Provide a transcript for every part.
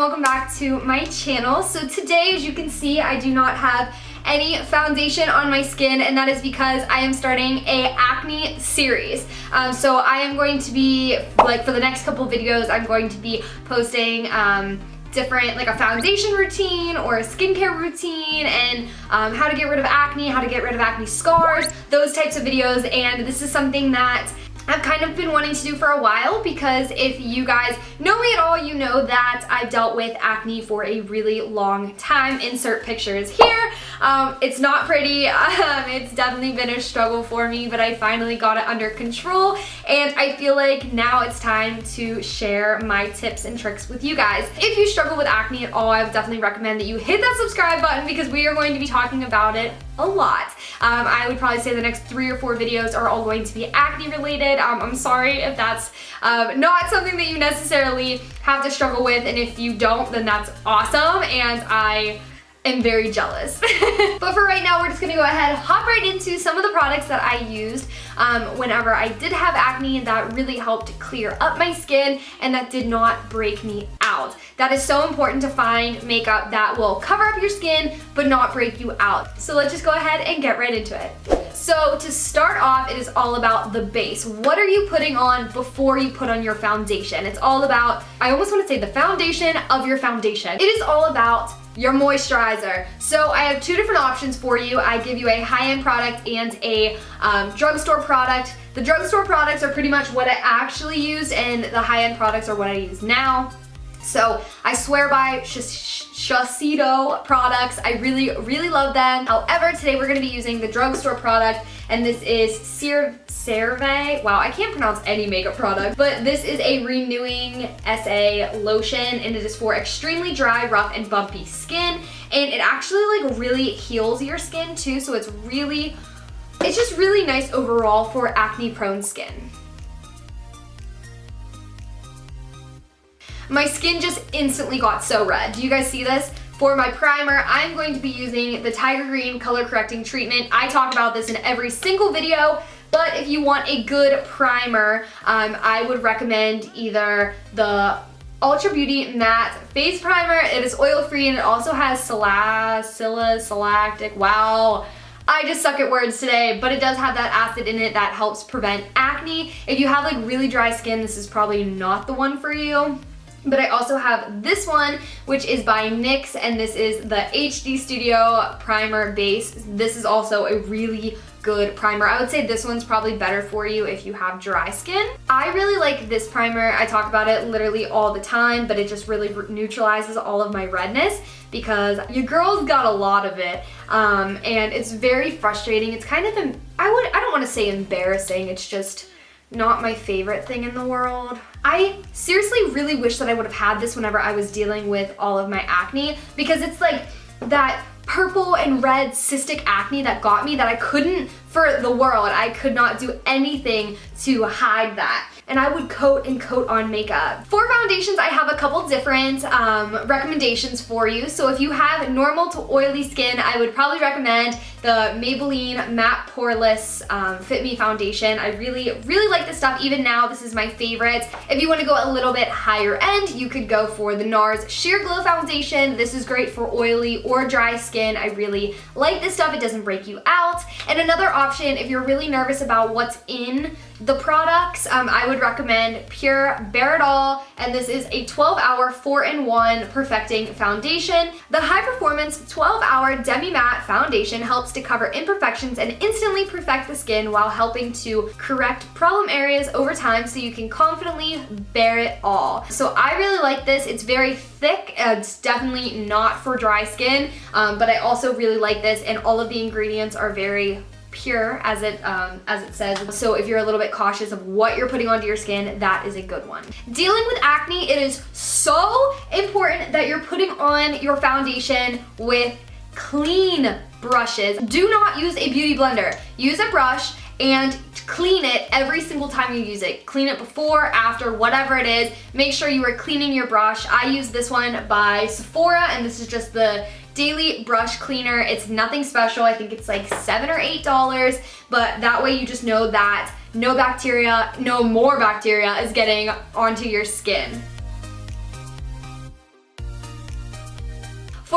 welcome back to my channel. So today, as you can see, I do not have any foundation on my skin, and that is because I am starting a acne series. So I am going to be, like, for the next couple videos, I'm going to be posting different, like a foundation routine or a skincare routine, and how to get rid of acne, how to get rid of acne scars, those types of videos. And this is something that I've kind of been wanting to do for a while, because if you guys know me at all, you know that I've dealt with acne for a really long time. Insert pictures here. It's not pretty. It's definitely been a struggle for me, but I finally got it under control, and I feel like now it's time to share my tips and tricks with you guys. If you struggle with acne at all, I would definitely recommend that you hit that subscribe button, because we are going to be talking about it a lot. I would probably say the next 3 or 4 videos are all going to be acne related. I'm sorry if that's not something that you necessarily have to struggle with, and if you don't, then that's awesome, and I am very jealous. But for right now, we're just gonna go ahead and hop right into some of the products that I used whenever I did have acne that really helped clear up my skin and that did not break me out. That is so important, to find makeup that will cover up your skin but not break you out. So let's just go ahead and get right into it. So to start off, it is all about the base. What are you putting on before you put on your foundation? It's all about, I almost want to say, the foundation of your foundation. It is all about your moisturizer. So I have 2 different options for you. I give you a high-end product and a drugstore product. The drugstore products are pretty much what I actually used, and the high-end products are what I use now. So I swear by Shiseido products. I really, really love them. However, today we're gonna be using the drugstore product, and this is CeraVe. Wow, I can't pronounce any makeup product, but this is a renewing SA lotion, and it is for extremely dry, rough, and bumpy skin. And it actually like really heals your skin too, so it's just really nice overall for acne prone skin. My skin just instantly got so red. Do you guys see this? For my primer, I'm going to be using the Tiger Green Color Correcting Treatment. I talk about this in every single video, but if you want a good primer, I would recommend either the Ultra Beauty Matte Face Primer. It is oil-free, and it also has salicylic, wow. I just suck at words today, but it does have that acid in it that helps prevent acne. If you have like really dry skin, this is probably not the one for you. But I also have this one, which is by NYX, and this is the HD Studio Primer Base. This is also a really good primer. I would say this one's probably better for you if you have dry skin. I really like this primer. I talk about it literally all the time, but it just really neutralizes all of my redness, because your girl's got a lot of it, and it's very frustrating. It's kind of, I don't want to say embarrassing, it's just not my favorite thing in the world. I seriously really wish that I would have had this whenever I was dealing with all of my acne, because it's like that purple and red cystic acne that got me, that I couldn't, for the world, I could not do anything to hide that. And I would coat and coat on makeup. For foundations, I have a couple different recommendations for you. So if you have normal to oily skin, I would probably recommend the Maybelline Matte Poreless Fit Me Foundation. I really, really like this stuff. Even now, this is my favorite. If you want to go a little bit higher end, you could go for the NARS Sheer Glow Foundation. This is great for oily or dry skin. I really like this stuff. It doesn't break you out. And another option, if you're really nervous about what's in the products, I would recommend Pure Bare It All, and this is a 12-hour 4-in-1 perfecting foundation. The high performance 12-hour demi matte foundation helps to cover imperfections and instantly perfect the skin while helping to correct problem areas over time, so you can confidently bear it all. So I really like this. It's very thick. It's definitely not for dry skin, but I also really like this, and all of the ingredients are very pure, as it says. So if you're a little bit cautious of what you're putting onto your skin, that is a good one. Dealing with acne, it is so important that you're putting on your foundation with clean brushes. Do not use a beauty blender. Use a brush and clean it every single time you use it. Clean it before, after, whatever it is. Make sure you are cleaning your brush. I use this one by Sephora, and this is just the daily brush cleaner. It's nothing special. I think it's like $7 or $8, but that way you just know that no more bacteria is getting onto your skin.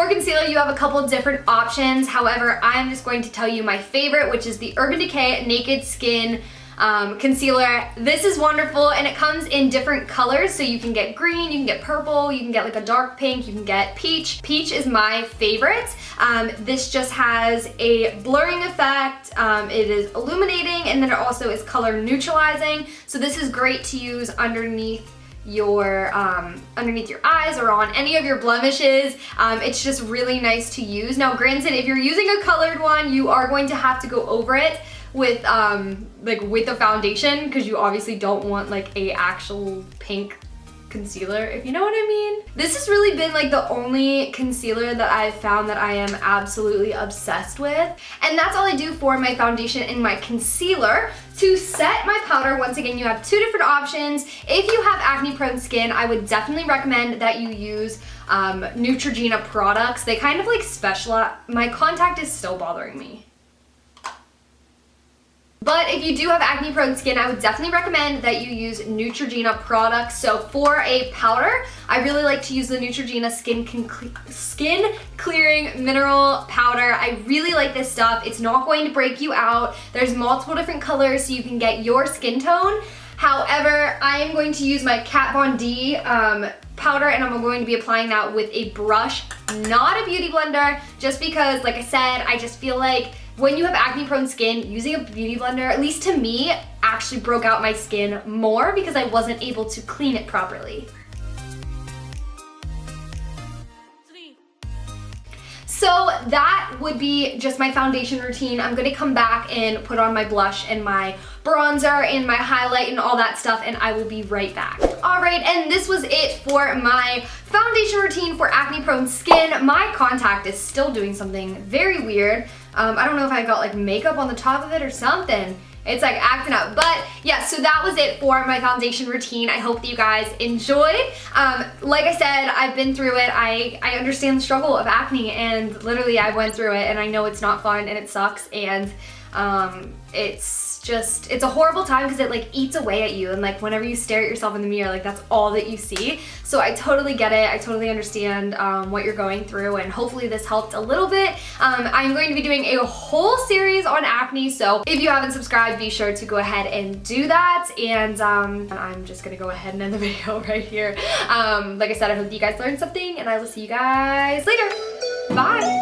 For concealer, you have a couple different options. However, I'm just going to tell you my favorite, which is the Urban Decay Naked Skin concealer. This is wonderful, and it comes in different colors, so you can get green, you can get purple, you can get like a dark pink, you can get peach. Peach is my favorite. This just has a blurring effect, it is illuminating, and then it also is color neutralizing, so this is great to use underneath your eyes or on any of your blemishes. It's just really nice to use. Now granted, if you're using a colored one, you are going to have to go over it with with the foundation, because you obviously don't want like a actual pink concealer, if you know what I mean. This has really been like the only concealer that I've found that I am absolutely obsessed with. And that's all I do for my foundation and my concealer. To set my powder, once again, you have two different options. If you have acne prone skin, I would definitely recommend that you use Neutrogena products. They kind of like specialize. My contact is still bothering me. But if you do have acne prone skin, I would definitely recommend that you use Neutrogena products. So for a powder, I really like to use the Neutrogena Skin Clearing Mineral Powder. I really like this stuff. It's not going to break you out. There's multiple different colors so you can get your skin tone. However, I am going to use my Kat Von D powder, and I'm going to be applying that with a brush, not a beauty blender, just because, like I said, I just feel like when you have acne prone skin, using a beauty blender, at least to me, actually broke out my skin more because I wasn't able to clean it properly. So that would be just my foundation routine. I'm gonna come back and put on my blush and my bronzer and my highlight and all that stuff, and I will be right back. All right, and this was it for my foundation routine for acne prone skin. My contact is still doing something very weird. I don't know if I got like makeup on the top of it or something. It's like acting up. But yeah, so that was it for my foundation routine. I hope that you guys enjoyed. Like I said, I've been through it. I understand the struggle of acne, and literally I went through it, and I know it's not fun and it sucks, and it's a horrible time because it like eats away at you, and like whenever you stare at yourself in the mirror, like that's all that you see. So I totally get it. I totally understand what you're going through, and hopefully this helped a little bit. I'm going to be doing a whole series on acne, so if you haven't subscribed, be sure to go ahead and do that. And I'm just gonna go ahead and end the video right here. Like I said, I hope you guys learned something, and I will see you guys later. Bye.